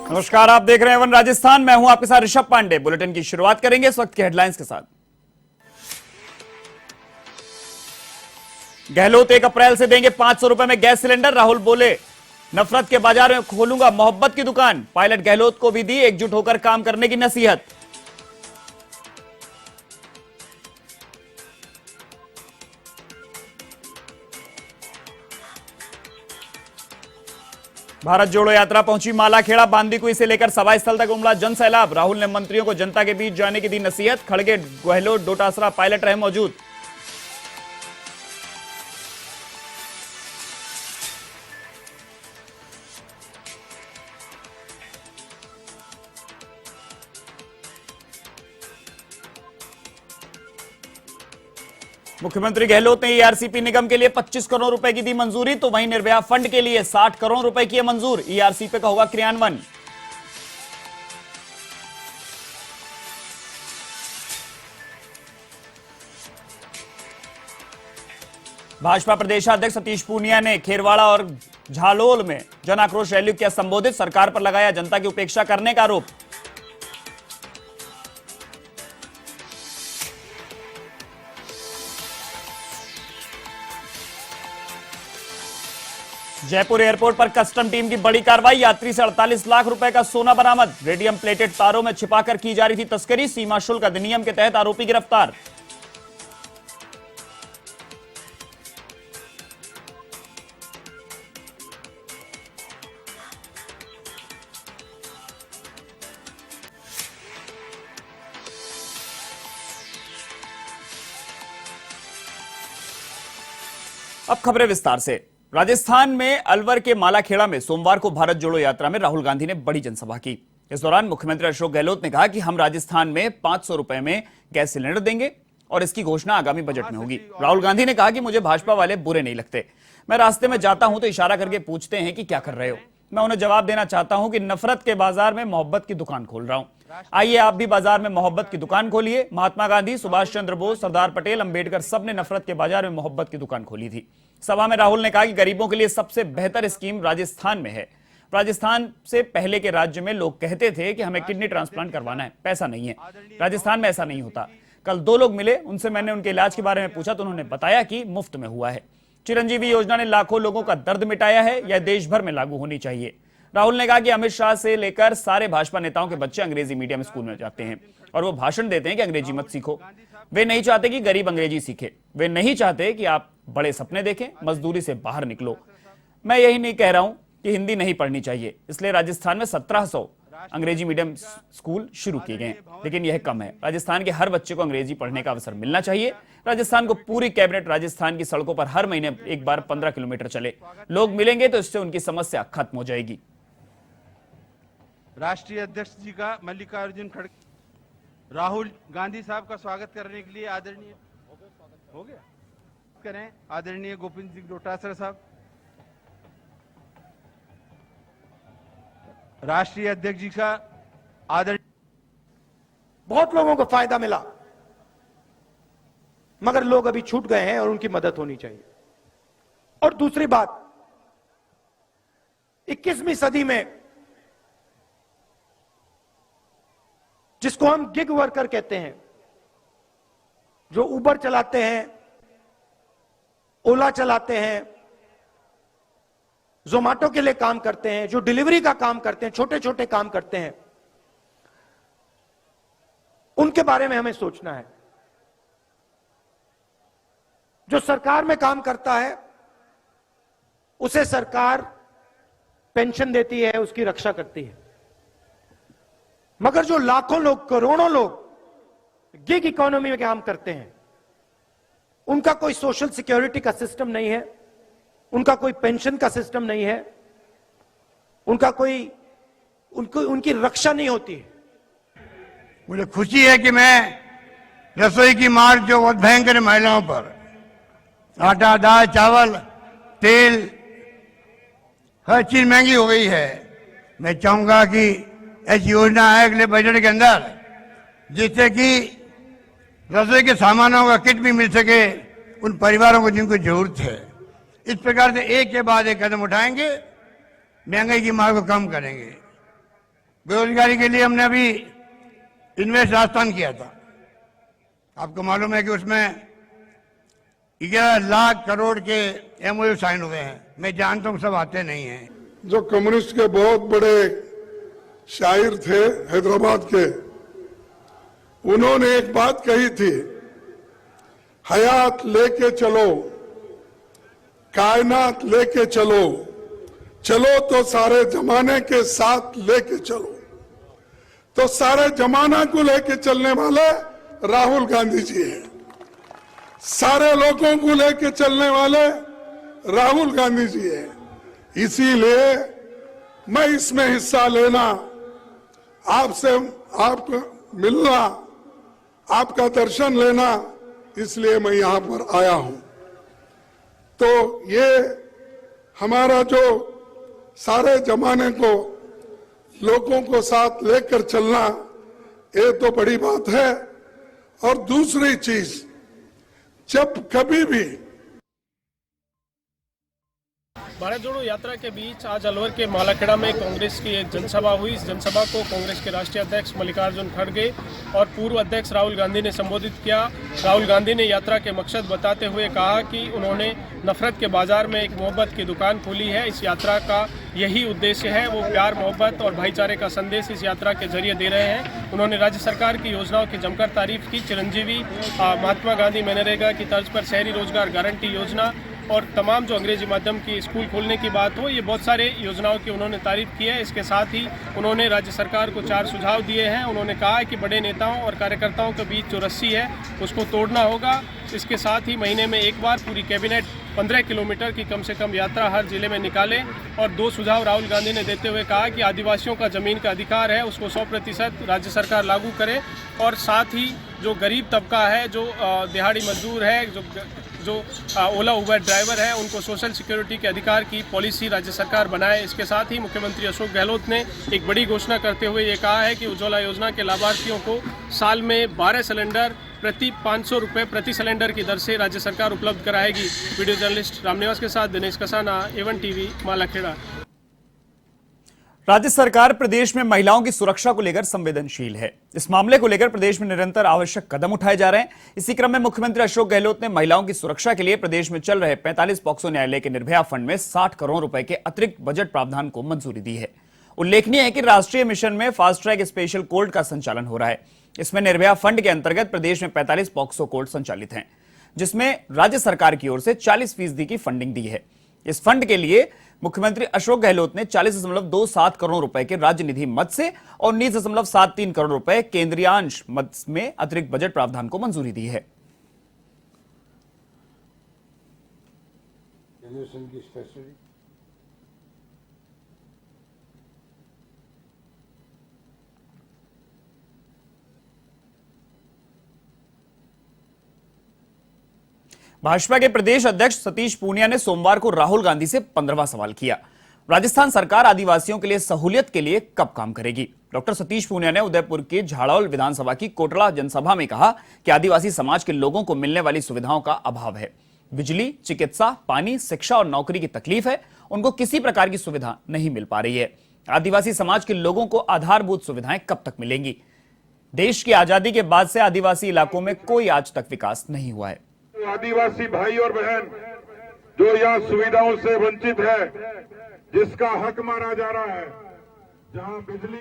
नमस्कार, आप देख रहे हैं वन राजस्थान। मैं हूं आपके साथ ऋषभ पांडे। बुलेटिन की शुरुआत करेंगे इस वक्त के हेडलाइंस के साथ। गहलोत 1 अप्रैल से देंगे 500 रुपए में गैस सिलेंडर। राहुल बोले, नफरत के बाजार में खोलूंगा मोहब्बत की दुकान। पायलट गहलोत को भी दी एकजुट होकर काम करने की नसीहत। भारत जोड़ो यात्रा पहुंची मालाखेड़ा। बांदीकुई से लेकर सभा स्थल तक उमड़ा जन सैलाब। राहुल ने मंत्रियों को जनता के बीच जाने की दी नसीहत। खड़गे, गहलोत, डोटासरा पायलट रहे मौजूद। मुख्यमंत्री गहलोत ने ईआरसीपी निगम के लिए 25 करोड़ रुपए की दी मंजूरी, तो वहीं निर्भया फंड के लिए 60 करोड़ रुपए की मंजूर। ईआरसीपी का होगा क्रियान्वयन। भाजपा प्रदेशाध्यक्ष सतीश पूनिया ने खेरवाड़ा और झालोल में जन आक्रोश रैली किया संबोधित। सरकार पर लगाया जनता की उपेक्षा करने का आरोप। जयपुर एयरपोर्ट पर कस्टम टीम की बड़ी कार्रवाई। यात्री से 48 लाख रुपए का सोना बरामद। रेडियम प्लेटेड तारों में छिपाकर की जा रही थी तस्करी। सीमा शुल्क अधिनियम के तहत आरोपी गिरफ्तार। अब खबरें विस्तार से। राजस्थान में अलवर के मालाखेड़ा में सोमवार को भारत जोड़ो यात्रा में राहुल गांधी ने बड़ी जनसभा की। इस दौरान मुख्यमंत्री अशोक गहलोत ने कहा कि हम राजस्थान में 500 रुपए में गैस सिलेंडर देंगे और इसकी घोषणा आगामी बजट में होगी। राहुल गांधी ने कहा कि मुझे भाजपा वाले बुरे नहीं लगते। मैं रास्ते में जाता हूं तो इशारा करके पूछते हैं कि क्या कर रहे हो। मैं उन्हें जवाब देना चाहता हूं कि नफरत के बाजार में मोहब्बत की दुकान खोल रहा हूं। आइए आप भी बाजार में मोहब्बत की दुकान खोलिए। महात्मा गांधी, सुभाष चंद्र बोस, सरदार पटेल, अंबेडकर सबने नफरत के बाजार में मोहब्बत की दुकान खोली थी। सभा में राहुल ने कहा कि गरीबों के लिए सबसे बेहतर स्कीम राजस्थान में है। राजस्थान से पहले के राज्य में लोग कहते थे कि हमें किडनी ट्रांसप्लांट करवाना है, पैसा नहीं है। राजस्थान में ऐसा नहीं होता। कल 2 लोग मिले, उनसे मैंने उनके इलाज के बारे में पूछा तो उन्होंने बताया कि मुफ्त में हुआ है। चिरंजीवी योजना ने लाखों लोगों का दर्द मिटाया है। यह देश भर में लागू होनी चाहिए। राहुल ने कहा कि अमित शाह से लेकर सारे भाजपा नेताओं के बच्चे अंग्रेजी मीडियम स्कूल में जाते हैं और वो भाषण देते हैं कि अंग्रेजी मत सीखो। वे नहीं चाहते कि गरीब अंग्रेजी सीखे। वे नहीं चाहते कि आप बड़े सपने देखें, मजदूरी से बाहर निकलो। मैं यही नहीं कह रहा हूं कि हिंदी नहीं पढ़नी चाहिए, इसलिए राजस्थान में 1700 अंग्रेजी मीडियम स्कूल शुरू किए गए, लेकिन यह कम है। राजस्थान के हर बच्चे को अंग्रेजी पढ़ने का अवसर मिलना चाहिए। राजस्थान को पूरी कैबिनेट राजस्थान की सड़कों पर हर महीने एक बार 15 किलोमीटर चले। लोग मिलेंगे तो इससे उनकी समस्या खत्म हो जाएगी। राष्ट्रीय अध्यक्ष जी का मल्लिकार्जुन खड़गे, राहुल गांधी साहब का स्वागत करने के लिए आदरणीय हो गया करें आदरणीय गोविंद सिंह डोटासरा साहब। राष्ट्रीय अध्यक्ष जी का आदरणीय। बहुत लोगों को फायदा मिला, मगर लोग अभी छूट गए हैं और उनकी मदद होनी चाहिए। और दूसरी बात, 21वीं सदी में जिसको हम गिग वर्कर कहते हैं, जो उबर चलाते हैं, ओला चलाते हैं, जोमेटो के लिए काम करते हैं, जो डिलीवरी का काम करते हैं, छोटे छोटे काम करते हैं, उनके बारे में हमें सोचना है। जो सरकार में काम करता है उसे सरकार पेंशन देती है, उसकी रक्षा करती है, मगर जो लाखों लोग, करोड़ों लोग गिग इकोनॉमी में काम करते हैं, उनका कोई सोशल सिक्योरिटी का सिस्टम नहीं है, उनका कोई पेंशन का सिस्टम नहीं है, उनका कोई उनकी रक्षा नहीं होती है। मुझे खुशी है कि मैं रसोई की मार जो बहुत भयंकर है महिलाओं पर, आटा, दाल, चावल, तेल, हर चीज महंगी हो गई है। मैं चाहूंगा कि ऐसी योजना आए अगले बजट के अंदर, जिससे कि रसोई के सामानों का किट भी मिल सके उन परिवारों को जिनको जरूरत है। इस प्रकार से एक के बाद एक कदम उठाएंगे, महंगाई की मार को कम करेंगे। बेरोजगारी के लिए हमने अभी इन्वेस्ट राजस्थान किया था। आपको मालूम है कि उसमें 11 लाख करोड़ के एमओयू साइन हुए हैं। मैं जानता हूं सब आते नहीं हैं। जो कम्युनिस्ट के बहुत बड़े शायर थे हैदराबाद के, उन्होंने एक बात कही थी, हयात लेके चलो, कायनात लेके चलो, चलो तो सारे जमाने के साथ लेके चलो। तो सारे जमाना को लेके चलने वाले राहुल गांधी जी हैं, सारे लोगों को लेके चलने वाले राहुल गांधी जी हैं। इसीलिए मैं इसमें हिस्सा लेना, आपसे आपको मिलना, आपका दर्शन लेना, इसलिए मैं यहां पर आया हूं। तो ये हमारा जो सारे जमाने को लोगों को साथ लेकर चलना, ये तो बड़ी बात है। और दूसरी चीज, जब कभी भी भारत जोड़ो यात्रा के बीच आज अलवर के मालाखेड़ा में कांग्रेस की एक जनसभा हुई। इस जनसभा को कांग्रेस के राष्ट्रीय अध्यक्ष मल्लिकार्जुन खड़गे और पूर्व अध्यक्ष राहुल गांधी ने संबोधित किया। राहुल गांधी ने यात्रा के मकसद बताते हुए कहा कि उन्होंने नफरत के बाजार में एक मोहब्बत की दुकान खोली है। इस यात्रा का यही उद्देश्य है, वो प्यार, मोहब्बत और भाईचारे का संदेश इस यात्रा के जरिए दे रहे हैं। उन्होंने राज्य सरकार की योजनाओं की जमकर तारीफ की। चिरंजीवी, महात्मा गांधी मनरेगा की तर्ज पर शहरी रोजगार गारंटी योजना और तमाम जो अंग्रेजी माध्यम की स्कूल खोलने की बात हो, ये बहुत सारे योजनाओं की उन्होंने तारीफ की है। इसके साथ ही उन्होंने राज्य सरकार को 4 सुझाव दिए हैं। उन्होंने कहा है कि बड़े नेताओं और कार्यकर्ताओं के बीच जो रस्सी है उसको तोड़ना होगा। इसके साथ ही महीने में एक बार पूरी कैबिनेट 15 किलोमीटर की कम से कम यात्रा हर जिले में निकाले। और 2 सुझाव राहुल गांधी ने देते हुए कहा कि आदिवासियों का जमीन का अधिकार है, उसको 100% राज्य सरकार लागू करे। और साथ ही जो गरीब तबका है, जो दिहाड़ी मजदूर है, जो ओला उबर ड्राइवर है, उनको सोशल सिक्योरिटी के अधिकार की पॉलिसी राज्य सरकार बनाए। इसके साथ ही मुख्यमंत्री अशोक गहलोत ने एक बड़ी घोषणा करते हुए ये कहा है कि उज्ज्वला योजना के लाभार्थियों को साल में 12 सिलेंडर प्रति 500 रुपये प्रति सिलेंडर की दर से राज्य सरकार उपलब्ध कराएगी। वीडियो जर्नलिस्ट रामनिवास के साथ दिनेश कसाना, A1 TV, मालाखेड़ा। राज्य सरकार प्रदेश में महिलाओं की सुरक्षा को लेकर संवेदनशील है। इस मामले को लेकर प्रदेश में निरंतर आवश्यक कदम उठाए जा रहे हैं। इसी क्रम में मुख्यमंत्री अशोक गहलोत ने महिलाओं की सुरक्षा के लिए प्रदेश में चल रहे 45 पॉक्सो न्यायालय के निर्भया फंड में 60 करोड़ रुपए के अतिरिक्त बजट प्रावधान को मंजूरी दी है। उल्लेखनीय है कि राष्ट्रीय मिशन में फास्ट ट्रैक स्पेशल कोर्ट का संचालन हो रहा है। इसमें निर्भया फंड के अंतर्गत प्रदेश में 45 पॉक्सो कोर्ट संचालित हैं, जिसमें राज्य सरकार की ओर से 40% की फंडिंग दी है। इस फंड के लिए मुख्यमंत्री अशोक गहलोत ने 40.27 करोड़ रुपए के राज्य निधि मद से और 19.73 करोड़ रुपए केंद्रीयांश मद में अतिरिक्त बजट प्रावधान को मंजूरी दी है। भाजपा के प्रदेश अध्यक्ष सतीश पूनिया ने सोमवार को राहुल गांधी से 15वां सवाल किया। राजस्थान सरकार आदिवासियों के लिए सहूलियत के लिए कब काम करेगी? डॉक्टर सतीश पूनिया ने उदयपुर के झाड़ौल विधानसभा की कोटड़ा जनसभा में कहा कि आदिवासी समाज के लोगों को मिलने वाली सुविधाओं का अभाव है। बिजली, चिकित्सा, पानी, शिक्षा और नौकरी की तकलीफ है। उनको किसी प्रकार की सुविधा नहीं मिल पा रही है। आदिवासी समाज के लोगों को आधारभूत सुविधाएं कब तक मिलेंगी? देश की आजादी के बाद से आदिवासी इलाकों में कोई आज तक विकास नहीं हुआ है। आदिवासी भाई और बहन जो यहाँ सुविधाओं से वंचित है, जिसका हक मारा जा रहा है, जहां बिजली।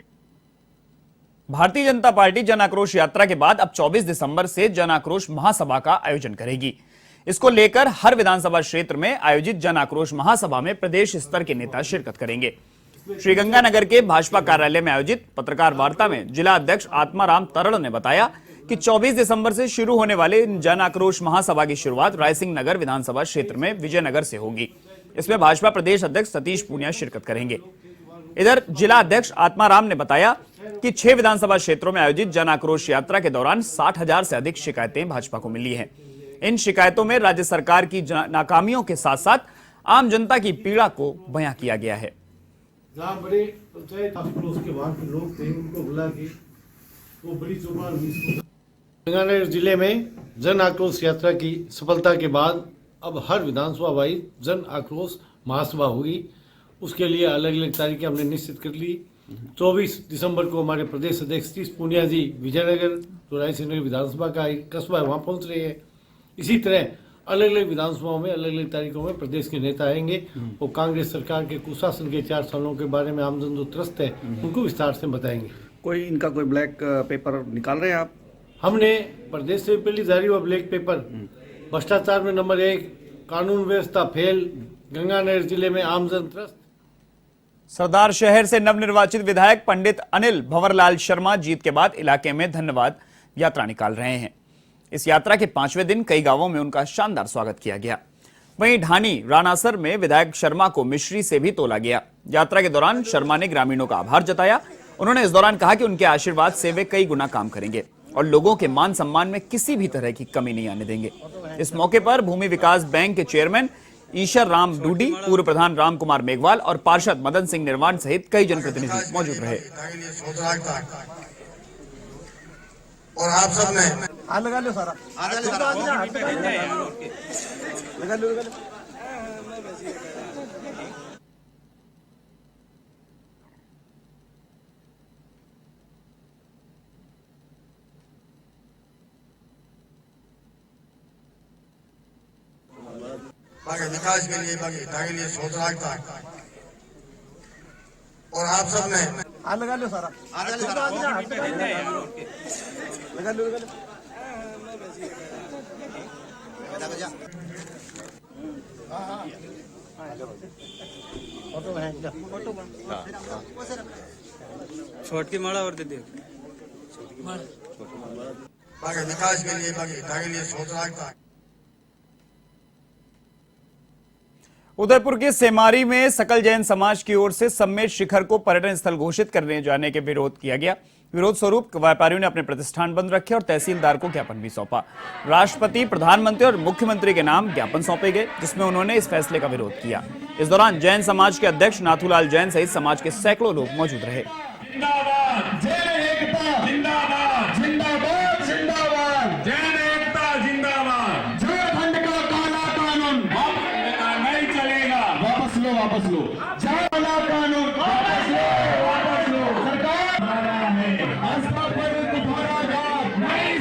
भारतीय जनता पार्टी जन आक्रोश यात्रा के बाद अब 24 दिसंबर से जन आक्रोश महासभा का आयोजन करेगी। इसको लेकर हर विधानसभा क्षेत्र में आयोजित जन आक्रोश महासभा में प्रदेश स्तर के नेता शिरकत करेंगे। श्रीगंगानगर के भाजपा कार्यालय में आयोजित पत्रकार वार्ता में जिला अध्यक्ष आत्माराम तरड़ ने बताया कि 24 दिसंबर से शुरू होने वाले जन आक्रोश महासभा की शुरुआत रायसिंह नगर विधानसभा क्षेत्र में विजयनगर से होगी। इसमें भाजपा प्रदेश अध्यक्ष सतीश पूनिया शिरकत करेंगे। इधर जिला अध्यक्ष आत्माराम ने बताया कि 6 विधानसभा क्षेत्रों में आयोजित जन आक्रोश यात्रा के दौरान 60,000 से अधिक शिकायतें भाजपा को मिली हैं। इन शिकायतों में राज्य सरकार की नाकामियों के साथ साथ आम जनता की पीड़ा को बयां किया गया है। जहाँ बड़े पंचायत के वहां के लोग थे, उनको बुला के वो बड़ी चौपाल। गंगानगर जिले में जन आक्रोश यात्रा की सफलता के बाद अब हर विधानसभा वाइज जन आक्रोश महासभा होगी। उसके लिए अलग अलग तारीखें हमने निश्चित कर ली। 24 दिसंबर को हमारे प्रदेश अध्यक्ष सतीश पूनिया जी विजयनगर चौराई से विधानसभा का एक कस्बा है, वहाँ पहुँच रहे हैं। इसी तरह अलग अलग विधानसभाओं में अलग अलग तारीखों में प्रदेश के नेता आएंगे और कांग्रेस सरकार के कुशासन के 4 सालों के बारे में आमजन जो त्रस्त है उनको विस्तार से बताएंगे। कोई इनका कोई ब्लैक पेपर निकाल रहे हैं आप? हमने प्रदेश से पहले जारी हुआ ब्लैक पेपर भ्रष्टाचार में नंबर 1, कानून व्यवस्था फेल, गंगानगर जिले में आमजन त्रस्त। सरदार शहर से नवनिर्वाचित विधायक पंडित अनिल भंवरलाल शर्मा जीत के बाद इलाके में धन्यवाद यात्रा निकाल रहे हैं। इस यात्रा के 5वें दिन कई गांवों में उनका शानदार स्वागत किया गया। वहीं ढानी रानासर में विधायक शर्मा को मिश्री से भी तोला गया। यात्रा के दौरान शर्मा ने ग्रामीणों का आभार जताया। उन्होंने इस दौरान कहा कि उनके आशीर्वाद से वे कई गुना काम करेंगे और लोगों के मान सम्मान में किसी भी तरह की कमी नहीं आने देंगे। इस मौके पर भूमि विकास बैंक के चेयरमैन ईशर राम डूडी, पूर्व प्रधान राम कुमार मेघवाल और पार्षद मदन सिंह निर्वाण सहित कई जनप्रतिनिधि मौजूद रहे। और आप सब ने लगा लो सारा लगा लो। बाकी विकास के लिए लिए सोच रखता है और आप सब ने लगा लो सारा लगा लो। छोट की माला और दे दे। बाकी विकास के लिए सोच रखता है। उदयपुर के सेमारी में सकल जैन समाज की ओर से सम्मेत शिखर को पर्यटन स्थल घोषित करने जाने के विरोध किया गया। विरोध स्वरूप व्यापारियों ने अपने प्रतिष्ठान बंद रखे और तहसीलदार को ज्ञापन भी सौंपा। राष्ट्रपति, प्रधानमंत्री और मुख्यमंत्री के नाम ज्ञापन सौंपे गए, जिसमें उन्होंने इस फैसले का विरोध किया। इस दौरान जैन समाज के अध्यक्ष नाथूलाल जैन सहित समाज के सैकड़ों लोग मौजूद रहे। वापस लो काला कानून, वापस लो, वापस लो। सरकार नहीं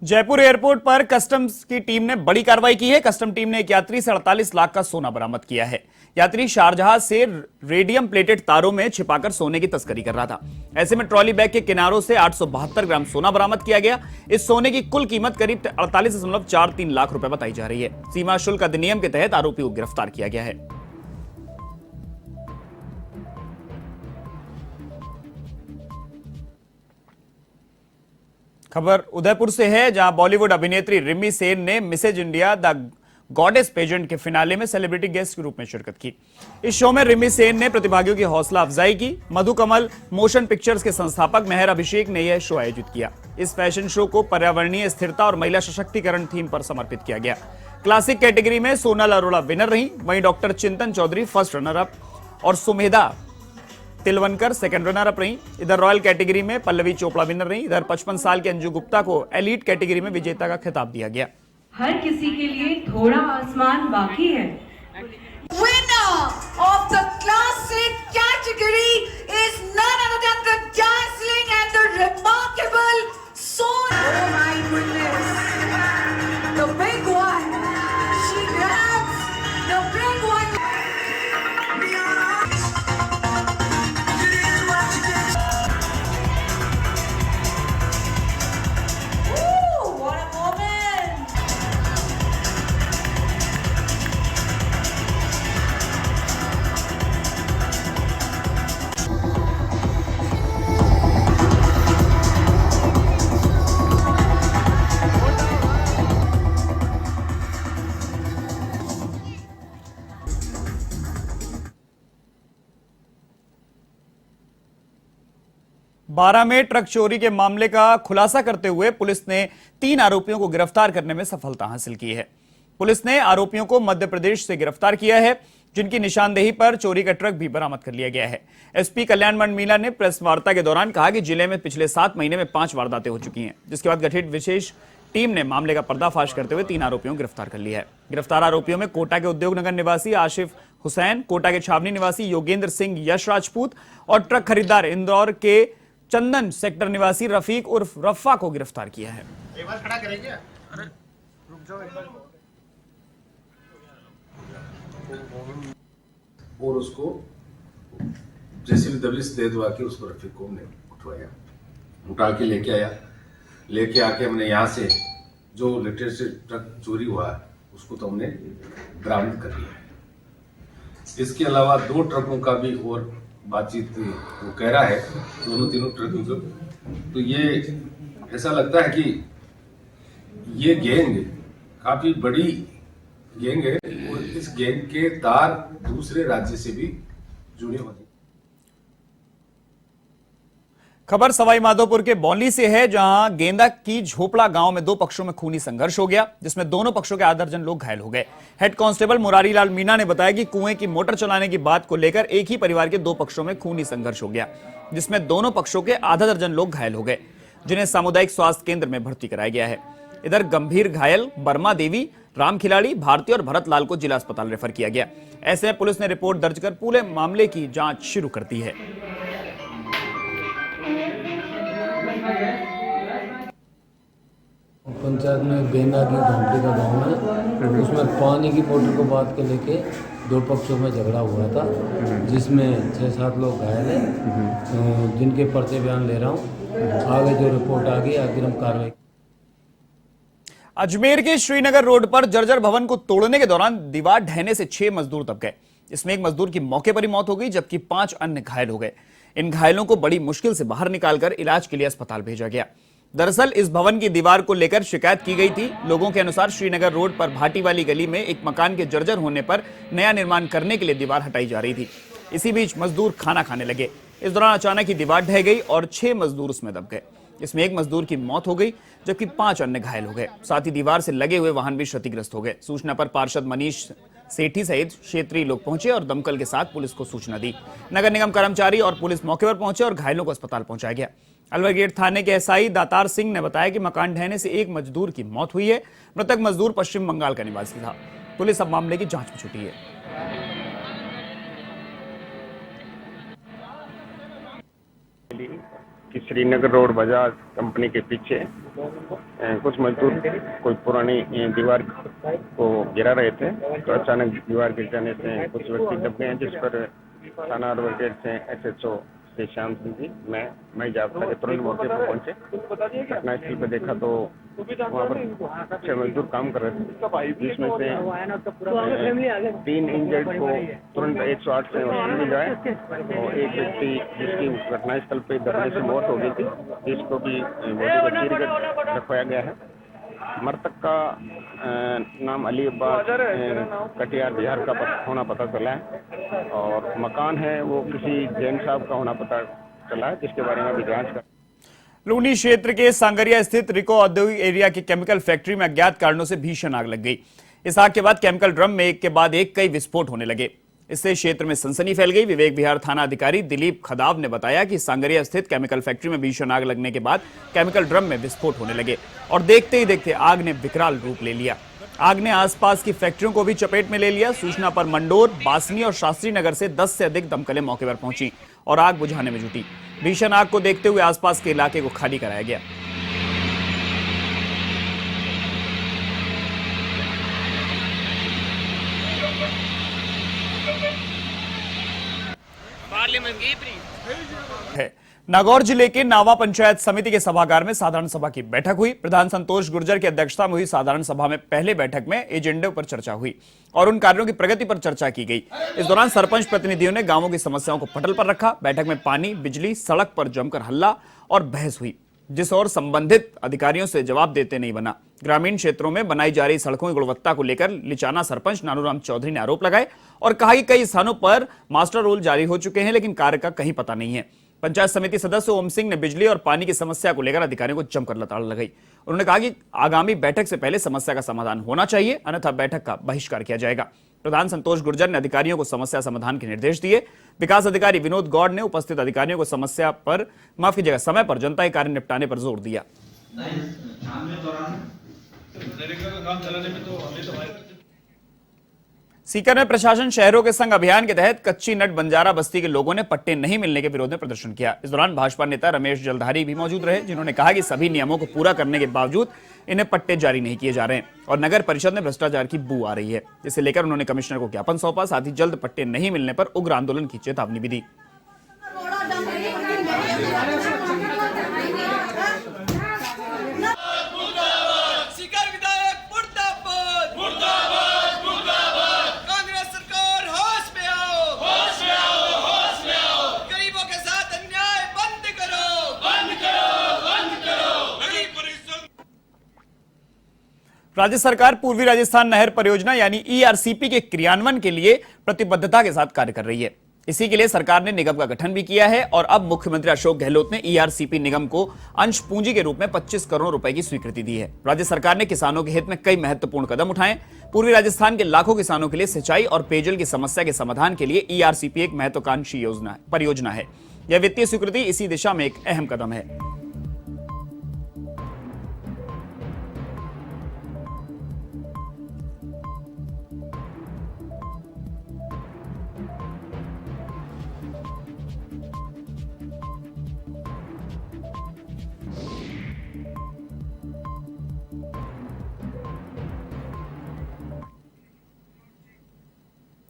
जयपुर एयरपोर्ट पर कस्टम्स की टीम ने बड़ी कार्रवाई की है। कस्टम टीम ने एक यात्री से 48 लाख का सोना बरामद किया है। यात्री शारजाह से रेडियम प्लेटेड तारों में छिपाकर सोने की तस्करी कर रहा था। ऐसे में ट्रॉली बैग के किनारों से 872 ग्राम सोना बरामद किया गया। इस सोने की कुल कीमत करीब 48.43 लाख रुपए बताई जा रही है। सीमा शुल्क अधिनियम के तहत आरोपी को गिरफ्तार किया गया है। खबर उदयपुर से है, जहां बॉलीवुड अभिनेत्री रिमी सेन ने Mrs India the goddess pageant के फिनाले में सेलिब्रिटी गेस्ट के रूप में शिरकत की। इस शो में रिमी सेन ने प्रतिभागियों की हौसला अफजाई की। मधुकमल मोशन पिक्चर्स के संस्थापक मेहर अभिषेक ने यह शो आयोजित किया। इस फैशन शो को पर्यावरणीय स्थिरता और महिला सशक्तिकरण थीम पर समर्पित किया गया। क्लासिक कैटेगरी में सोनल अरोड़ा विनर रही, वहीं डॉक्टर चिंतन चौधरी फर्स्ट रनर अप और सुमेधा तिलवनकर सेकंड रनर अप रही। इधर रॉयल कैटेगरी में पल्लवी चोपड़ा विनर रही। इधर 55 साल के अंजू गुप्ता को एलीट कैटेगरी में विजेता का खिताब दिया गया। हर किसी के लिए थोड़ा आसमान बाकी है। Winner of the classic category is none other than the dazzling and the remarkable Son. Oh my goodness, the big one. She grabs the big one. Ooh, what a moment! Baran में ट्रक चोरी के मामले का खुलासा करते हुए police ने 3 आरोपियों को गिरफ्तार करने में सफलता हासिल की है। पुलिस ने आरोपियों को मध्य प्रदेश से गिरफ्तार किया है, जिनकी निशानदेही पर चोरी का ट्रक भी बरामद कर लिया गया है। एसपी कल्याण मंड मीना ने प्रेस वार्ता के दौरान कहा कि जिले में पिछले 7 महीने में 5 वारदातें हो चुकी हैं, जिसके बाद गठित विशेष टीम ने मामले का पर्दाफाश करते हुए 3 आरोपियों को गिरफ्तार कर लिया है। गिरफ्तार आरोपियों में कोटा के उद्योग नगर निवासी आशिफ हुसैन, कोटा के छावनी निवासी योगेंद्र सिंह यश राजपूत और ट्रक खरीदार इंदौर के चंदन सेक्टर निवासी रफीक उर्फ रफ्फा को गिरफ्तार किया है। और उसको जैसे भी दबिश दे दवा के उसको रफीक को हमने उठवाया, उठा के लेके आया। लेके आके हमने यहाँ से जो लेटेस्ट ट्रक चोरी हुआ है उसको तो हमने बरामद कर लिया है। इसके अलावा 2 ट्रकों का भी और बातचीत वो कह रहा है, दोनों तीनों ट्रकों को। तो ये ऐसा लगता है कि ये गैंग काफी बड़ी गैंग है और इस गैंग के तार दूसरे राज्य से भी जुड़े होते हैं। खबर सवाई माधोपुर के बौली से है, जहां गेंदा की झोपड़ा गांव में 2 पक्षों में खूनी संघर्ष हो गया, जिसमें दोनों पक्षों के आधा दर्जन लोग घायल हो गए। हेड कांस्टेबल मुरारीलाल मीणा ने बताया कि कुएं की मोटर चलाने की बात को लेकर एक ही परिवार के 2 पक्षों में खूनी संघर्ष हो गया, जिसमें दोनों पक्षों के आधा दर्जन लोग घायल हो गए, जिन्हें सामुदायिक स्वास्थ्य केंद्र में भर्ती कराया गया है। इधर गंभीर घायल बर्मा देवी, राम खिलाड़ी, भारती और भरत लाल को जिला अस्पताल रेफर किया गया। ऐसे में पुलिस ने रिपोर्ट दर्ज कर पूरे मामले की जांच शुरू कर दी है। पंचायत में गेंदा की झोंपड़ी का गाँव है, उसमें पानी की मोटर को बात के लेके 2 पक्षों में झगड़ा हुआ था, जिसमें 6-7 लोग घायल हैं, जिनके पर्चे बयान ले रहा हूँ। आगे जो रिपोर्ट आ गई आगे हम कार्रवाई। अजमेर के श्रीनगर रोड पर जर्जर भवन को तोड़ने के दौरान दीवार ढहने से 6 मजदूर दब गए। इसमें एक मजदूर की मौके पर ही मौत हो गई, जबकि 5 अन्य घायल हो गए। इन घायलों को बड़ी मुश्किल से बाहर निकालकर इलाज के लिए अस्पताल भेजा गया। दरअसल इस भवन की दीवार को लेकर शिकायत की गई थी। लोगों के अनुसार श्रीनगर रोड पर भाटी वाली गली में एक मकान के जर्जर होने पर नया निर्माण करने के लिए दीवार हटाई जा रही थी। इसी बीच मजदूर खाना खाने लगे। इस दौरान अचानक ही दीवार ढह गई और 6 मजदूर उसमें दब गए। इसमें एक मजदूर की मौत हो गई, जबकि 5 अन्य घायल हो गए। साथ ही दीवार से लगे हुए वाहन भी क्षतिग्रस्त हो गए। सूचना पर पार्षद मनीष सेठी सहित क्षेत्रीय लोग पहुंचे और दमकल के साथ पुलिस को सूचना दी। नगर निगम कर्मचारी और पुलिस मौके पर पहुंचे और घायलों को अस्पताल पहुंचाया गया। अलवर गेट थाने के एसआई दातार सिंह ने बताया कि मकान ढहने से एक मजदूर की मौत हुई है। मृतक मजदूर पश्चिम बंगाल का निवासी था। पुलिस अब मामले की जांच में जुटी है। कि श्रीनगर रोड बजाज कंपनी के पीछे कुछ मजदूर कोई पुरानी दीवार को गिरा रहे थे, तो अचानक दीवार गिर जाने से कुछ व्यक्ति दब गए, जिस पर थाना अलवर गेट से एसएचओ से श्याम सिंह जी मैं जाबता के तुरंत मौके पर पहुंचे। घटनास्थल पर देखा तो वहाँ पर 6 मजदूर काम कर रहे थे, जिसमें से 3 इंजर्ड को तुरंत 108 से हॉस्पिटल में जाए और एक व्यक्ति जिसकी घटनास्थल पर दबने से मौत हो गई थी, जिसको भी बॉडी को चीरकर रखवाया गया है। मृतक का नाम अली अब्बास कटियार बिहार का होना पता चला है और मकान है वो किसी जैन साहब का होना पता चला है, जिसके बारे में अभी जांच कर। लूनी क्षेत्र के सांगरिया स्थित रिको औद्योगिक एरिया की केमिकल फैक्ट्री में अज्ञात कारणों से भीषण आग लग गई। इस आग के बाद केमिकल ड्रम में एक के बाद एक कई विस्फोट होने लगे। इससे क्षेत्र में सनसनी फैल गई। विवेक विहार थाना अधिकारी दिलीप खदाव ने बताया कि सांगरिया स्थित केमिकल फैक्ट्री में भीषण आग लगने के बाद केमिकल ड्रम में विस्फोट होने लगे और देखते ही देखते आग ने विकराल रूप ले लिया। आग ने आसपास की फैक्ट्रियों को भी चपेट में ले लिया। सूचना पर मंडोर, बासनी और शास्त्री नगर से 10 से अधिक दमकलें मौके पर पहुंची और आग बुझाने में जुटी। भीषण आग को देखते हुए आसपास के इलाके को खाली कराया गया। नागौर जिले के नावा पंचायत समिति के सभागार में साधारण सभा की बैठक हुई। प्रधान संतोष गुर्जर की अध्यक्षता में हुई साधारण सभा में पहले बैठक में एजेंडे पर चर्चा हुई और उन कार्यों की प्रगति पर चर्चा की गई। इस दौरान सरपंच प्रतिनिधियों ने गांवों की समस्याओं को पटल पर रखा। बैठक में पानी, बिजली, सड़क पर जमकर हल्ला और बहस हुई, जिस और संबंधित अधिकारियों से जवाब देते नहीं बना। ग्रामीण क्षेत्रों में बनाई जा रही सड़कों की गुणवत्ता को लेकर लिचाना सरपंच नानूराम चौधरी ने आरोप लगाए और कहा कि कई स्थानों पर मास्टर रोल जारी हो चुके हैं, लेकिन कार्य का कहीं पता नहीं है। पंचायत समिति सदस्य ओम सिंह ने बिजली और पानी की समस्या को लेकर अधिकारियों को जमकर लताड़ लगाई। उन्होंने कहा कि आगामी बैठक से पहले समस्या का समाधान होना चाहिए, अन्यथा बैठक का बहिष्कार किया जाएगा। प्रधान संतोष गुर्जर ने अधिकारियों को समस्या समाधान के निर्देश दिए। विकास अधिकारी विनोद गौड़ ने उपस्थित अधिकारियों को समय पर जनता के कार्य निपटाने पर जोर दिया। काम चलाने में तो हमें तो सीकर में प्रशासन शहरों के संग अभियान के तहत कच्ची नट बंजारा बस्ती के लोगों ने पट्टे नहीं मिलने के विरोध में प्रदर्शन किया। इस दौरान भाजपा नेता रमेश जलधारी भी मौजूद रहे, जिन्होंने कहा कि सभी नियमों को पूरा करने के बावजूद इन्हें पट्टे जारी नहीं किए जा रहे हैं और नगर परिषद में भ्रष्टाचार की बू आ रही है। इसे लेकर उन्होंने कमिश्नर को ज्ञापन सौंपा, साथ ही जल्द पट्टे नहीं मिलने पर उग्र आंदोलन की चेतावनी भी दी। राज्य सरकार पूर्वी राजस्थान नहर परियोजना यानी ईआरसीपी के क्रियान्वयन के लिए प्रतिबद्धता के साथ कार्य कर रही है। इसी के लिए सरकार ने निगम का गठन भी किया है और अब मुख्यमंत्री अशोक गहलोत ने ईआरसीपी निगम को अंश पूंजी के रूप में 25 करोड़ रुपए की स्वीकृति दी है। राज्य सरकार ने किसानों के हित में कई महत्वपूर्ण कदम उठाए। पूर्वी राजस्थान के लाखों किसानों के लिए सिंचाई और पेयजल की समस्या के समाधान के लिए ईआरसीपी एक महत्वाकांक्षी परियोजना है। यह वित्तीय स्वीकृति इसी दिशा में एक अहम कदम है।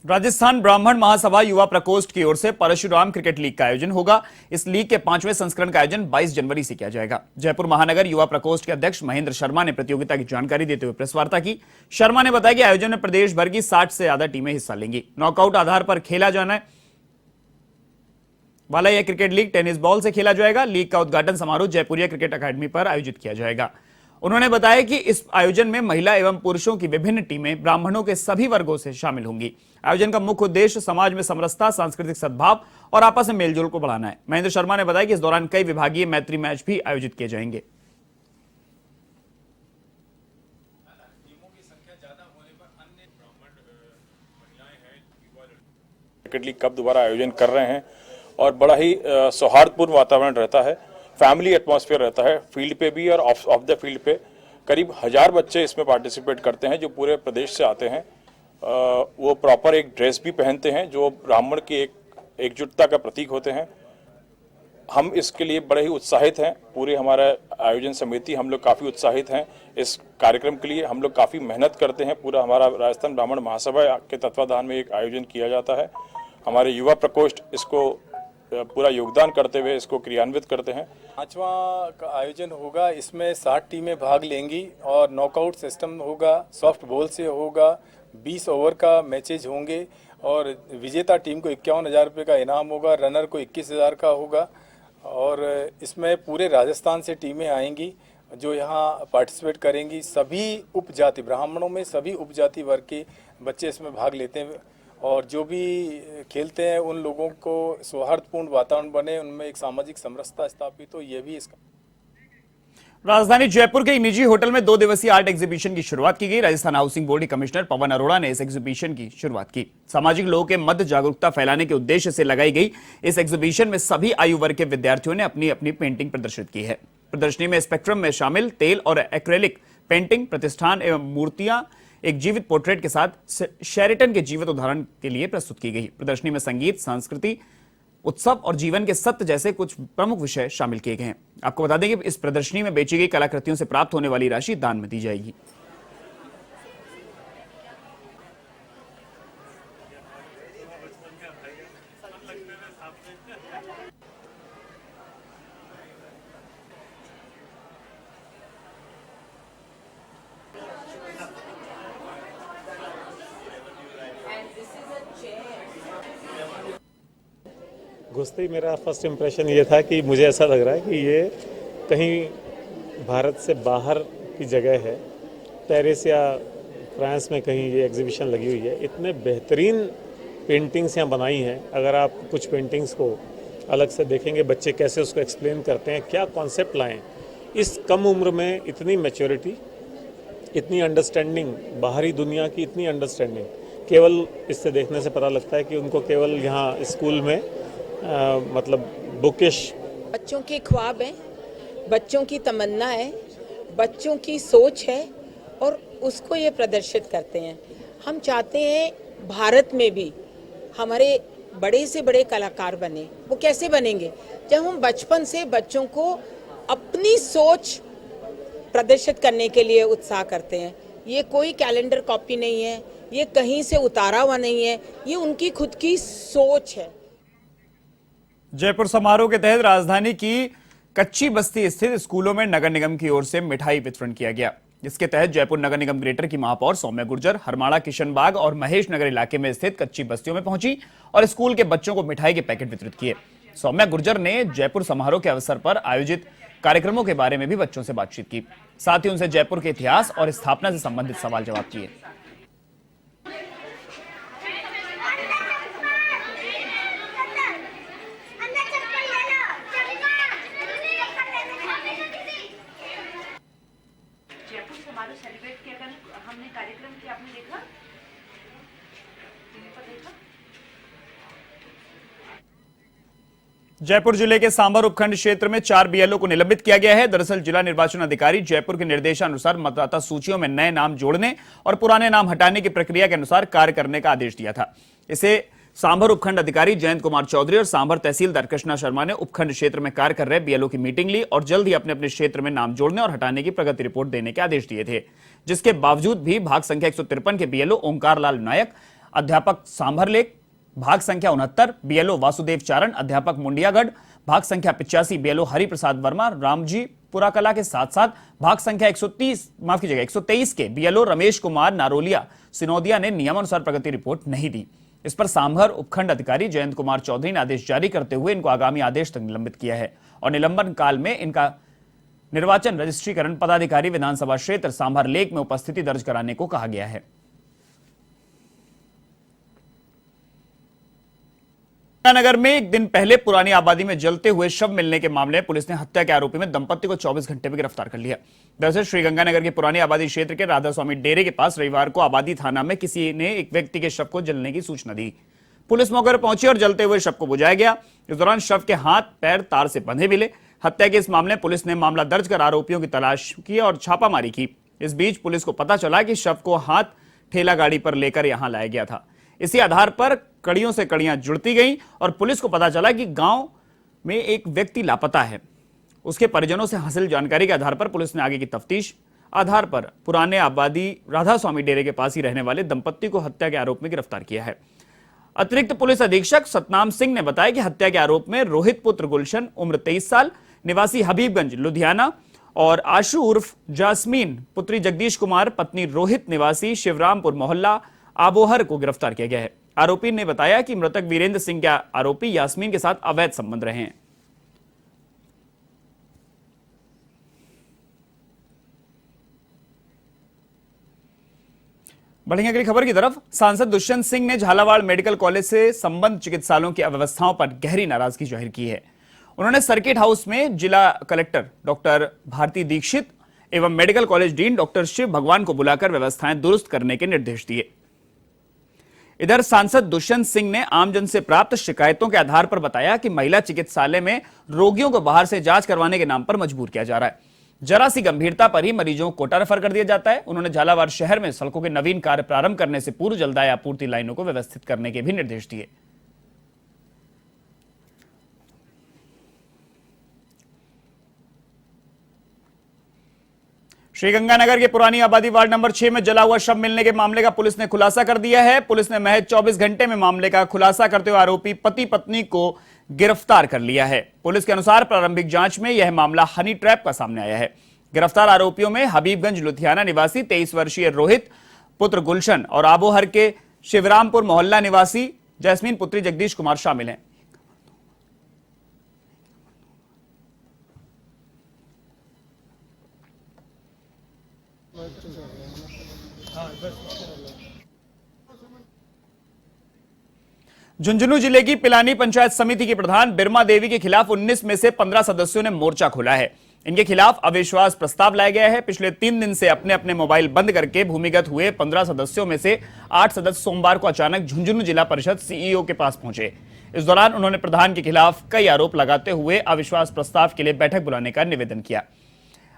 राजस्थान ब्राह्मण महासभा युवा प्रकोष्ठ की ओर से परशुराम क्रिकेट लीग का आयोजन होगा। इस लीग के 5वें संस्करण का आयोजन 22 जनवरी से किया जाएगा। जयपुर महानगर युवा प्रकोष्ठ के अध्यक्ष महेंद्र शर्मा ने प्रतियोगिता की जानकारी देते हुए प्रेस वार्ता की। शर्मा ने बताया कि आयोजन में प्रदेश भर की 60 से ज्यादा टीमें हिस्सा लेंगी। नॉकआउट आधार पर खेला जाने वाला यह क्रिकेट लीग टेनिस बॉल से खेला जाएगा। लीग का उद्घाटन समारोह जयपुरिया क्रिकेट अकादमी पर आयोजित किया जाएगा। उन्होंने बताया कि इस आयोजन में महिला एवं पुरुषों की विभिन्न टीमें ब्राह्मणों के सभी वर्गों से शामिल होंगी। आयोजन का मुख्य उद्देश्य समाज में समरसता, सांस्कृतिक सद्भाव और आपस में मेलजोल को बढ़ाना है। महेंद्र शर्मा ने बताया कि इस दौरान कई विभागीय मैत्री मैच भी आयोजित किए जाएंगे। क्रिकेट लीग कब दोबारा आयोजन कर रहे हैं और बड़ा ही सौहार्दपूर्ण वातावरण रहता है, फैमिली एटमॉस्फेयर रहता है। फील्ड पे भी और ऑफ द फील्ड पे करीब 1000 बच्चे इसमें पार्टिसिपेट करते हैं जो पूरे प्रदेश से आते हैं। वो प्रॉपर एक ड्रेस भी पहनते हैं जो ब्राह्मण की एकजुटता का प्रतीक होते हैं। हम इसके लिए बड़े ही उत्साहित हैं। पूरे हमारा आयोजन समिति हम लोग काफ़ी उत्साहित हैं इस कार्यक्रम के लिए। हम लोग काफ़ी मेहनत करते हैं। पूरा हमारा राजस्थान ब्राह्मण महासभा के तत्वाधान में एक आयोजन किया जाता है। हमारे युवा प्रकोष्ठ इसको पूरा योगदान करते हुए इसको क्रियान्वित करते हैं। 5वां का आयोजन होगा। इसमें 60 टीमें भाग लेंगी और नॉकआउट सिस्टम होगा, सॉफ्ट बॉल से होगा, 20 ओवर का मैचेज होंगे और विजेता टीम को 51,000 रुपये का इनाम होगा, रनर को 21,000 का होगा। और इसमें पूरे राजस्थान से टीमें आएंगी जो यहाँ पार्टिसिपेट करेंगी। सभी उपजाति ब्राह्मणों में सभी उपजाति वर्ग के बच्चे इसमें भाग लेते हैं और जो भी खेलते हैं उन लोगों को सौहार्दपूर्ण वातावरण बने, उनमें एक सामाजिक समरसता स्थापित हो, ये भी इसका। राजधानी जयपुर के एक निजी होटल में 2 दिवसीय आर्ट एग्जीबिशन की शुरुआत की गई। राजस्थान हाउसिंग बोर्ड के कमिश्नर पवन अरोड़ा ने इस एग्जीबिशन की शुरुआत की। सामाजिक लोगों के मध्य जागरूकता फैलाने के उद्देश्य से लगाई गई इस एग्जीबिशन में सभी आयु वर्ग के विद्यार्थियों ने अपनी अपनी पेंटिंग प्रदर्शित की है। प्रदर्शनी में स्पेक्ट्रम में शामिल तेल और एक्रेलिक पेंटिंग, प्रतिष्ठान एवं मूर्तियां एक जीवित पोर्ट्रेट के साथ शेरेटन के जीवित उदाहरण के लिए प्रस्तुत की गई। प्रदर्शनी में संगीत, संस्कृति, उत्सव और जीवन के सत्य जैसे कुछ प्रमुख विषय शामिल किए गए हैं। आपको बता दें कि इस प्रदर्शनी में बेची गई कलाकृतियों से प्राप्त होने वाली राशि दान में दी जाएगी। घुसते ही मेरा फर्स्ट इम्प्रेशन ये था कि मुझे ऐसा लग रहा है कि ये कहीं भारत से बाहर की जगह है। पेरिस या फ्रांस में कहीं ये एग्जीबिशन लगी हुई है। इतने बेहतरीन पेंटिंग्स यहाँ बनाई हैं। अगर आप कुछ पेंटिंग्स को अलग से देखेंगे, बच्चे कैसे उसको एक्सप्लेन करते हैं, क्या कॉन्सेप्ट लाएं। इस कम उम्र में इतनी मैच्योरिटी, इतनी अंडरस्टैंडिंग, बाहरी दुनिया की इतनी अंडरस्टैंडिंग, केवल इससे देखने से पता लगता है कि उनको केवल यहाँ स्कूल में मतलब बुकिश। बच्चों के ख्वाब हैं, बच्चों की तमन्ना है, बच्चों की सोच है और उसको ये प्रदर्शित करते हैं। हम चाहते हैं भारत में भी हमारे बड़े से बड़े कलाकार बने। वो कैसे बनेंगे? जब हम बचपन से बच्चों को अपनी सोच प्रदर्शित करने के लिए उत्साह करते हैं। ये कोई कैलेंडर कॉपी नहीं है, ये कहीं से उतारा हुआ नहीं है, ये उनकी खुद की सोच है। जयपुर समारोह के तहत राजधानी की कच्ची बस्ती स्थित स्कूलों में नगर निगम की ओर से मिठाई वितरण किया गया। इसके तहत जयपुर नगर निगम ग्रेटर की महापौर सौम्या गुर्जर हरमाड़ा, किशनबाग और महेश नगर इलाके में स्थित कच्ची बस्तियों में पहुंची और स्कूल के बच्चों को मिठाई के पैकेट वितरित किए। सौम्या गुर्जर ने जयपुर समारोह के अवसर पर आयोजित कार्यक्रमों के बारे में भी बच्चों से बातचीत की। साथ ही उनसे जयपुर के इतिहास और स्थापना से संबंधित सवाल जवाब किए। जयपुर जिले के सांभर उपखंड क्षेत्र में 4 बीएलओ को निलंबित किया गया है। दरअसल जिला निर्वाचन अधिकारी जयपुर के निर्देशानुसार मतदाता सूचियों में नए नाम जोड़ने और पुराने नाम हटाने की प्रक्रिया के अनुसार कार्य करने का आदेश दिया था। इसे सांभर उपखंड अधिकारी जयंत कुमार चौधरी और सांभर तहसीलदार कृष्णा शर्मा ने उपखंड क्षेत्र में कार्य कर रहे बीएलओ की मीटिंग ली और जल्द ही अपने अपने क्षेत्र में नाम जोड़ने और हटाने की प्रगति रिपोर्ट देने के आदेश दिए थे, जिसके बावजूद भी भाग संख्या 153 के बीएलओ ओंकार लाल नायक, अध्यापक सांभर लेक, भाग संख्या 69 बीएलओ वासुदेव चारण, अध्यापक मुंडियागढ़, भाग संख्या 85 बीएलओ हरिप्रसाद वर्मा, रामजी पुराकला के साथ साथ भाग संख्या 123 के बीएलओ रमेश कुमार नारोलिया सिनोदिया ने नियमानुसार प्रगति रिपोर्ट नहीं दी। इस पर सांभर उपखंड अधिकारी जयंत कुमार चौधरी ने आदेश जारी करते हुए इनको आगामी आदेश तक निलंबित किया है और निलंबन काल में इनका निर्वाचन रजिस्ट्रीकरण पदाधिकारी विधानसभा क्षेत्र सांभर लेक में उपस्थिति दर्ज कराने को कहा गया है। नगर में एक दिन पहले पुरानी आबादी में जलते हुए शव मिलने के मामले में पुलिस ने हत्या के आरोपी में दंपत्ति को 24 घंटे में गिरफ्तार कर लिया। दरअसल श्रीगंगानगर के पुरानी आबादी क्षेत्र के राधा स्वामी डेरे के पास रविवार को आबादी थाना में किसी ने एक व्यक्ति के शव को जलने की सूचना दी। पुलिस मौके पर पहुंची और जलते हुए शव को बुझाया गया। इस दौरान शव के हाथ पैर तार से बंधे मिले। हत्या के इस मामले में पुलिस ने मामला दर्ज कर आरोपियों की तलाश की और छापामारी की। इस बीच पुलिस को पता चला कि शव को हाथ ठेला गाड़ी पर लेकर यहां लाया गया था। इसी आधार पर कड़ियों से कड़ियां जुड़ती गईं और पुलिस को पता चला कि गांव में एक व्यक्ति लापता है। उसके परिजनों से हासिल जानकारी के आधार पर पुलिस ने आगे की तफ्तीश आधार पर पुराने आबादी राधा स्वामी डेरे के पास ही रहने वाले दंपत्ति को हत्या के आरोप में गिरफ्तार किया है। अतिरिक्त पुलिस अधीक्षक सतनाम सिंह ने बताया कि हत्या के आरोप में रोहित पुत्र गुलशन उम्र 23 साल निवासी हबीबगंज लुधियाना और आशु उर्फ जास्मीन पुत्री जगदीश कुमार पत्नी रोहित निवासी शिवरामपुर मोहल्ला आबोहर को गिरफ्तार किया गया है। आरोपी ने बताया कि मृतक वीरेंद्र सिंह के आरोपी यास्मीन के साथ अवैध संबंध रहे हैं। बढ़ेंगे अगली खबर की तरफ। सांसद दुष्यंत सिंह ने झालावाड़ मेडिकल कॉलेज से संबद्ध चिकित्सालयों की अव्यवस्थाओं पर गहरी नाराजगी जाहिर की है। उन्होंने सर्किट हाउस में जिला कलेक्टर डॉक्टर भारती दीक्षित एवं medical college dean doctor Shiv Bhagwan को बुलाकर व्यवस्थाएं दुरुस्त करने के निर्देश दिए। इधर सांसद दुष्यंत सिंह ने आमजन से प्राप्त शिकायतों के आधार पर बताया कि महिला चिकित्सालय में रोगियों को बाहर से जांच करवाने के नाम पर मजबूर किया जा रहा है। जरा सी गंभीरता पर ही मरीजों को कोटा रेफर कर दिया जाता है। उन्होंने झालावाड़ शहर में सड़कों के नवीन कार्य प्रारंभ करने से पूर्व जलदाय आपूर्ति लाइनों को व्यवस्थित करने के भी निर्देश दिए। श्रीगंगानगर के पुरानी आबादी वार्ड नंबर 6 में जला हुआ शव मिलने के मामले का पुलिस ने खुलासा कर दिया है। पुलिस ने महज 24 घंटे में मामले का खुलासा करते हुए आरोपी पति पत्नी को गिरफ्तार कर लिया है। पुलिस के अनुसार प्रारंभिक जांच में यह मामला हनी ट्रैप का सामने आया है। गिरफ्तार आरोपियों में हबीबगंज लुधियाना निवासी 23 वर्षीय रोहित पुत्र गुलशन और आबोहर के शिवरामपुर मोहल्ला निवासी जैस्मीन पुत्री जगदीश कुमार शामिल हैं। झुंझुनू जिले की पिलानी पंचायत समिति की प्रधान बिरमा देवी के खिलाफ 19 में से 15 सदस्यों ने मोर्चा खोला है। इनके खिलाफ अविश्वास प्रस्ताव लाया गया है। पिछले 3 दिन से अपने अपने मोबाइल बंद करके भूमिगत हुए 15 सदस्यों में से 8 सदस्य सोमवार को अचानक झुंझुनू जिला परिषद सीईओ के पास पहुंचे। इस दौरान उन्होंने प्रधान के खिलाफ कई आरोप लगाते हुए अविश्वास प्रस्ताव के लिए बैठक बुलाने का निवेदन किया।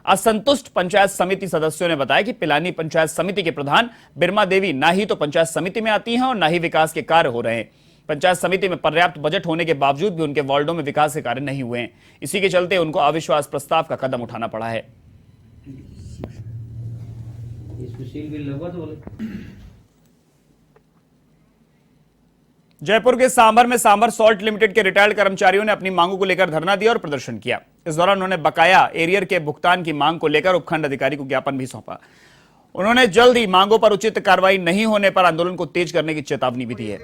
असंतुष्ट पंचायत समिति सदस्यों ने बताया कि पिलानी पंचायत समिति के प्रधान बिरमा देवी ना ही तो पंचायत समिति में आती हैं और ना ही विकास के कार्य हो रहे हैं। पंचायत समिति में पर्याप्त बजट होने के बावजूद भी उनके वार्डों में विकास के कार्य नहीं हुए हैं। इसी के चलते उनको अविश्वास प्रस्ताव का कदम उठाना पड़ा है। जयपुर के सांभर में सांभर सॉल्ट लिमिटेड के रिटायर्ड कर्मचारियों ने अपनी मांगों को लेकर धरना दिया और प्रदर्शन किया। इस दौरान उन्होंने बकाया एरियर के भुगतान की मांग को लेकर उपखंड अधिकारी को ज्ञापन भी सौंपा। उन्होंने जल्द ही मांगों पर उचित कार्रवाई नहीं होने पर आंदोलन को तेज करने की चेतावनी भी दी है।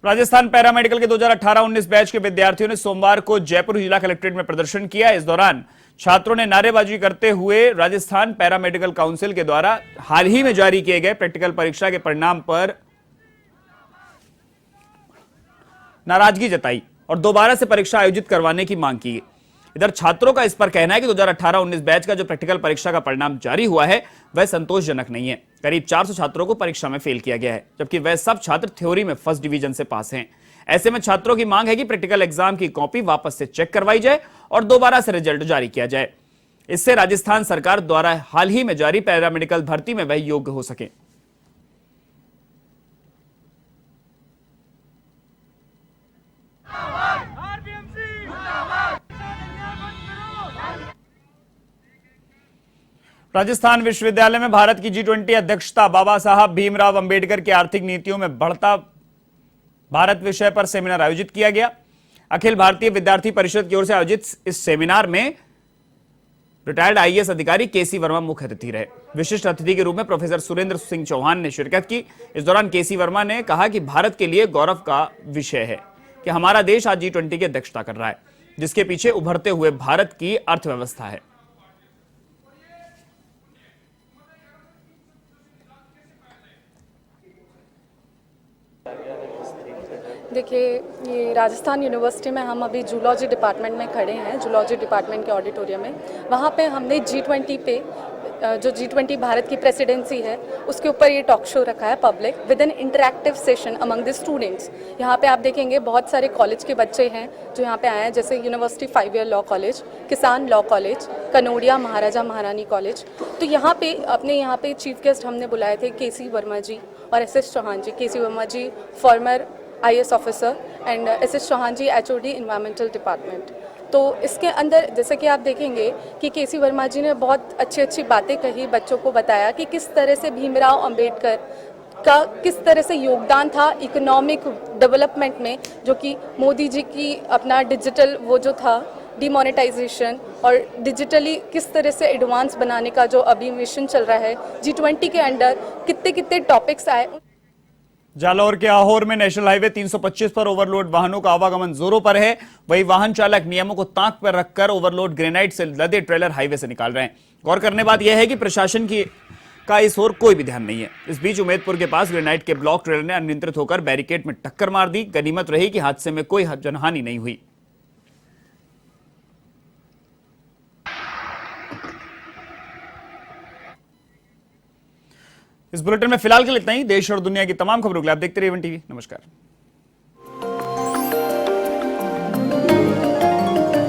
राजस्थान पैरामेडिकल के 2018-19 बैच के विद्यार्थियों ने सोमवार को जयपुर जिला कलेक्ट्रेट में प्रदर्शन किया। इस दौरान छात्रों ने नारेबाजी करते हुए राजस्थान पैरामेडिकल काउंसिल के द्वारा हाल ही में जारी किए गए प्रैक्टिकल परीक्षा के परिणाम पर नाराजगी जताई और दोबारा से परीक्षा आयोजित करवाने की मांग की। इधर छात्रों का इस पर कहना है कि 2018-19 बैच का जो प्रैक्टिकल परीक्षा का परिणाम जारी हुआ है वह संतोषजनक नहीं है। करीब 400 छात्रों को परीक्षा में फेल किया गया है, जबकि वह सब छात्र थ्योरी में फर्स्ट डिवीजन से पास हैं। ऐसे में छात्रों की मांग है कि प्रैक्टिकल एग्जाम की कॉपी वापस से चेक करवाई जाए और दोबारा से रिजल्ट जारी किया जाए। इससे राजस्थान सरकार द्वारा हाल ही में जारी पैरामेडिकल भर्ती में वह योग्य हो सके। राजस्थान विश्वविद्यालय में भारत की G20 अध्यक्षता बाबा साहब भीमराव अंबेडकर की आर्थिक नीतियों में बढ़ता भारत विषय पर सेमिनार आयोजित किया गया। अखिल भारतीय विद्यार्थी परिषद की ओर से आयोजित इस सेमिनार में रिटायर्ड IAS अधिकारी KC वर्मा मुख्य अतिथि रहे। विशिष्ट अतिथि के रूप में प्रोफेसर सुरेंद्र सिंह चौहान ने शिरकत की। इस दौरान KC वर्मा ने कहा कि भारत के लिए गौरव का विषय है कि हमारा देश आज G20 की अध्यक्षता कर रहा है, जिसके पीछे उभरते हुए भारत की अर्थव्यवस्था है। देखिए, ये राजस्थान यूनिवर्सिटी में हम अभी जूलॉजी डिपार्टमेंट में खड़े हैं, जूलॉजी डिपार्टमेंट के ऑडिटोरियम में। वहाँ पे हमने G20 पे जो G20 भारत की प्रेसिडेंसी है उसके ऊपर ये टॉक शो रखा है public with an interactive session among the students. यहाँ पे आप देखेंगे बहुत सारे कॉलेज के बच्चे हैं जो यहाँ पे आए हैं, जैसे यूनिवर्सिटी 5 ईयर लॉ कॉलेज, किसान लॉ कॉलेज, कनोडिया महाराजा महारानी कॉलेज। तो यहाँ पे अपने यहाँ पे चीफ गेस्ट हमने बुलाए थे KC वर्मा जी और SS Chauhan ji. KC Verma ji former IAS officer and SS Chauhan ji HOD environmental department. तो इसके अंदर जैसे कि आप देखेंगे कि KC वर्मा जी ने बहुत अच्छी अच्छी बातें कही, बच्चों को बताया कि किस तरह से भीमराव अंबेडकर का किस तरह से योगदान था इकोनॉमिक डेवलपमेंट में, जो कि मोदी जी की अपना डिजिटल वो जो था डिमोनेटाइजेशन और डिजिटली किस तरह से एडवांस बनाने का जो अभी मिशन चल रहा है G20 के अंडर, कितने कितने टॉपिक्स आए। जालौर के आहोर में नेशनल हाईवे 325 पर ओवरलोड वाहनों का आवागमन जोरों पर है। वहीं वाहन चालक नियमों को ताक पर रखकर ओवरलोड ग्रेनाइट से लदे ट्रेलर हाईवे से निकाल रहे हैं। गौर करने बात यह है कि प्रशासन का इस ओर कोई भी ध्यान नहीं है। इस बीच उमेदपुर के पास ग्रेनाइट के ब्लॉक ट्रेलर ने अनियंत्रित होकर बैरिकेड में टक्कर मार दी। गनीमत रही कि हादसे में कोई जनहानि नहीं हुई। इस बुलेटिन में फिलहाल के लिए इतना ही। देश और दुनिया की तमाम खबरों के लिए आप देखते रहिए A1 TV। नमस्कार।